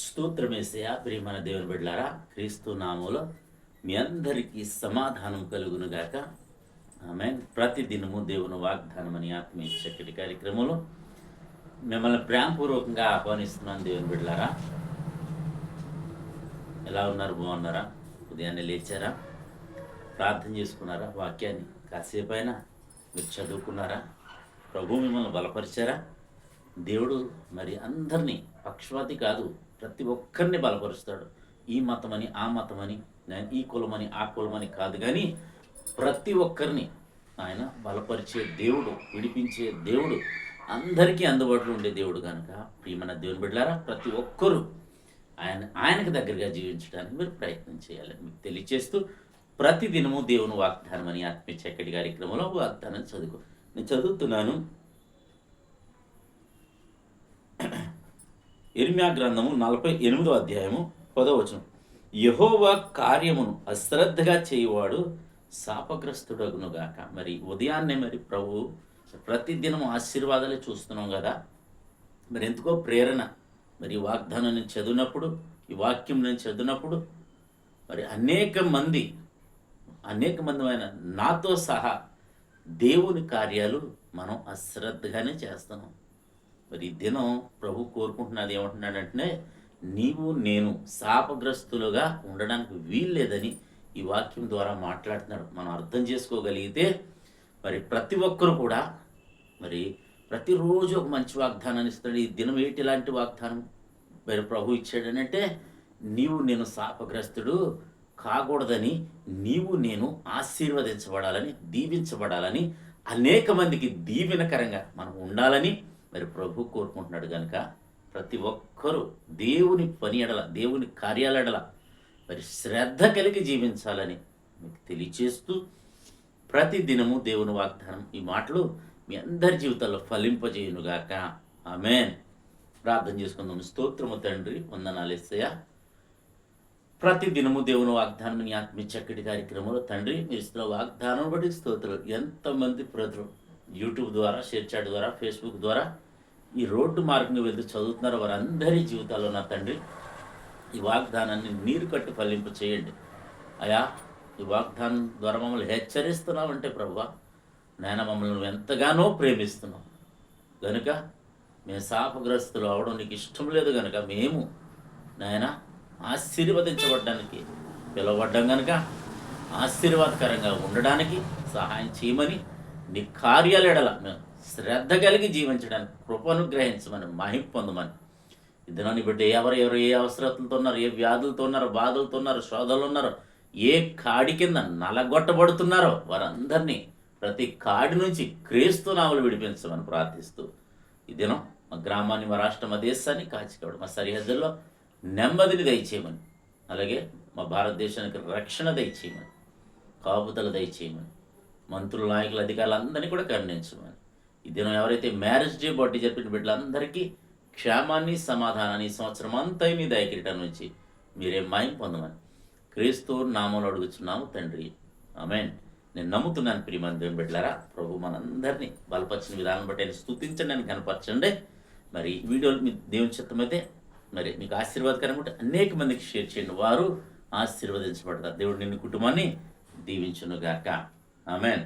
స్తోత్రమేసయ ప్రియమైన దేవుని బిడ్డలారా, క్రీస్తు నామములో మీ అందరికీ సమాధానం కలుగునుగాక. ఆమె ప్రతిదినము దేవుని వాగ్దానం అని ఆత్మీయ చక్కటి కార్యక్రమంలో మిమ్మల్ని ప్రేమపూర్వకంగా ఆహ్వానిస్తున్నాను. దేవుని బిడ్డలారా, ఎలా ఉన్నారు? బాగున్నారా? ఉదయాన్నే లేచారా? ప్రార్థన చేసుకున్నారా? వాక్యాన్ని కాసేపు అయినా మీరు చదువుకున్నారా? ప్రభు మిమ్మల్ని బలపరిచారా? దేవుడు మరి అందరినీ, పక్షవాతి కాదు, ప్రతి ఒక్కరిని బలపరుస్తాడు. ఈ మతమని ఆ మతమని, ఈ కులమని ఆ కులమని కాదు, కానీ ప్రతి ఒక్కరిని ఆయన బలపరిచే దేవుడు, విడిపించే దేవుడు, అందరికీ అందుబాటులో ఉండే దేవుడు కనుక ప్రియమైన దేవుని బిడ్డలారా, ప్రతి ఒక్కరూ ఆయనకు దగ్గరగా జీవించడానికి మీరు ప్రయత్నం చేయాలని మీకు తెలియచేస్తూ, ప్రతిదినము దేవుని వాగ్దానం అని ఆత్మీయ చక్కటి కార్యక్రమంలో వాగ్దానం నేను చదువుతున్నాను. ఇర్మియా గ్రంథము 48వ అధ్యాయము 10వ వచనం. యెహోవా కార్యమును అశ్రద్ధగా చేయువాడు శాపగ్రస్తుడగునుగాక. మరి ఉదయాన్నే మరి ప్రభు ప్రతిదినం ఆశీర్వాదాలే చూస్తున్నాం కదా. మరి ఎందుకో ప్రేరణ, మరి ఈ వాగ్దానం నేను చదివినప్పుడు, ఈ వాక్యం నేను చదివినప్పుడు మరి అనేక మంది ఆయన నాతో సహా దేవుని కార్యాలు మనం అశ్రద్ధగానే చేస్తున్నాం. మరి ఈ దినం ప్రభు కోరుకుంటున్నది ఏమంటున్నాడంటే, నీవు నేను శాపగ్రస్తులుగా ఉండడానికి వీల్లేదని ఈ వాక్యం ద్వారా మాట్లాడుతున్నాడు. మనం అర్థం చేసుకోగలిగితే మరి ప్రతి ఒక్కరు కూడా మరి ప్రతిరోజు ఒక మంచి వాగ్దానాన్ని ఇస్తాడు. ఈ దినం ఇలాంటి వాగ్దానం మరి ప్రభు ఇచ్చాడనంటే, నీవు నేను శాపగ్రస్తుడు కాకూడదని, నీవు నేను ఆశీర్వదించబడాలని, దీవించబడాలని, అనేక మందికి దీవెనకరంగా మనం ఉండాలని మరి ప్రభు కోరుకుంటున్నాడు. కనుక ప్రతి ఒక్కరూ దేవుని పని ఎడల, దేవుని కార్యాల ఎడల మరి శ్రద్ధ కలిగి జీవించాలని మీకు తెలియచేస్తూ, ప్రతి దినము దేవుని వాగ్దానం ఈ మాటలు మీ అందరి జీవితాల్లో ఫలింపజేయునుగాక. ఆమేన్. ప్రార్థన చేసుకుందాం. స్తోత్రము తండ్రి, వందనాలు యేసయ్యా. ప్రతి దినము దేవుని వాగ్దానం నీ ఆత్మీయ చక్కటి కార్యక్రమంలో తండ్రి, మీరు ఇస్తున్న వాగ్దానం బట్టి స్తోత్రాలు. ఎంతమంది ప్రజలు యూట్యూబ్ ద్వారా, షేర్ చాట్ ద్వారా, ఫేస్బుక్ ద్వారా ఈ రోడ్డు మార్గంగా వెళ్తూ చదువుతున్నారో వారందరి జీవితాల్లో నా తండ్రి ఈ వాగ్దానాన్ని నీరు కట్టి ఫలింపు చేయండి అయా. ఈ వాగ్దానం ద్వారా మమ్మల్ని హెచ్చరిస్తున్నావంటే ప్రభువా, నాయన మమ్మల్ని నువ్వు ఎంతగానో ప్రేమిస్తున్నావు కనుక మేము శాపగ్రస్తులు అవడం నీకు ఇష్టం లేదు కనుక మేము నాయన ఆశీర్వదించబడ్డానికి పిలువబడ్డాం కనుక ఆశీర్వాదకరంగా ఉండడానికి సహాయం చేయమని, నీ కార్యాల ఎడల మేము శ్రద్ధ కలిగి జీవించడానికి కృపనుగ్రహించమని, మహిమ పొందమని. ఇద్దరిని బట్టి ఎవరు ఏ అవసరతలతో ఉన్నారు, ఏ వ్యాధులతో ఉన్నారో, బాధలతో ఉన్నారో, శోధనలు ఉన్నారో, ఏ కాడి కింద నలగొట్టబడుతున్నారో వారందరినీ ప్రతి కాడి నుంచి క్రీస్తు నామములో విడిపించమని ప్రార్థిస్తూ, ఈ దినం మా గ్రామాన్ని, మా రాష్ట్రం, మా దేశాన్ని కాచికాడు, మా సరిహద్దుల్లో నెమ్మదిని దయచేయమని, అలాగే మా భారతదేశానికి రక్షణ దయచేయమని, కాపుదల దయచేయమని, మంత్రులు, నాయకులు, అధికారులందరినీ కూడా కరుణించమని. ఈ దినం ఎవరైతే మ్యారేజ్ డే బర్త్డే జరిపిన బిడ్డలందరికీ క్షేమాన్ని, సమాధానాన్ని ఈ సంవత్సరం అంతా మీ దయకిరీటం నుంచి మీరే మహిమ పొందమని క్రీస్తు నామంలో అడుగుచున్నాము తండ్రి. ఆమేన్. నేను నమ్ముతున్నాను ప్రియమైన దేవుని బిడ్డలారా, ప్రభు మనందరినీ బలపరిచిన విధానం బట్టి ఆయన స్తుతించండి, అని కనపరచండి. మరి ఈ వీడియోలు మీ దేవుని చిత్తమైతే మరి మీకు ఆశీర్వాదకరంగా ఉంటే అనేక మందికి షేర్ చేయండి, వారు ఆశీర్వదించబడతారు. దేవుడు నిన్ను కుటుంబాన్ని దీవించునుగాక. ఆమేన్.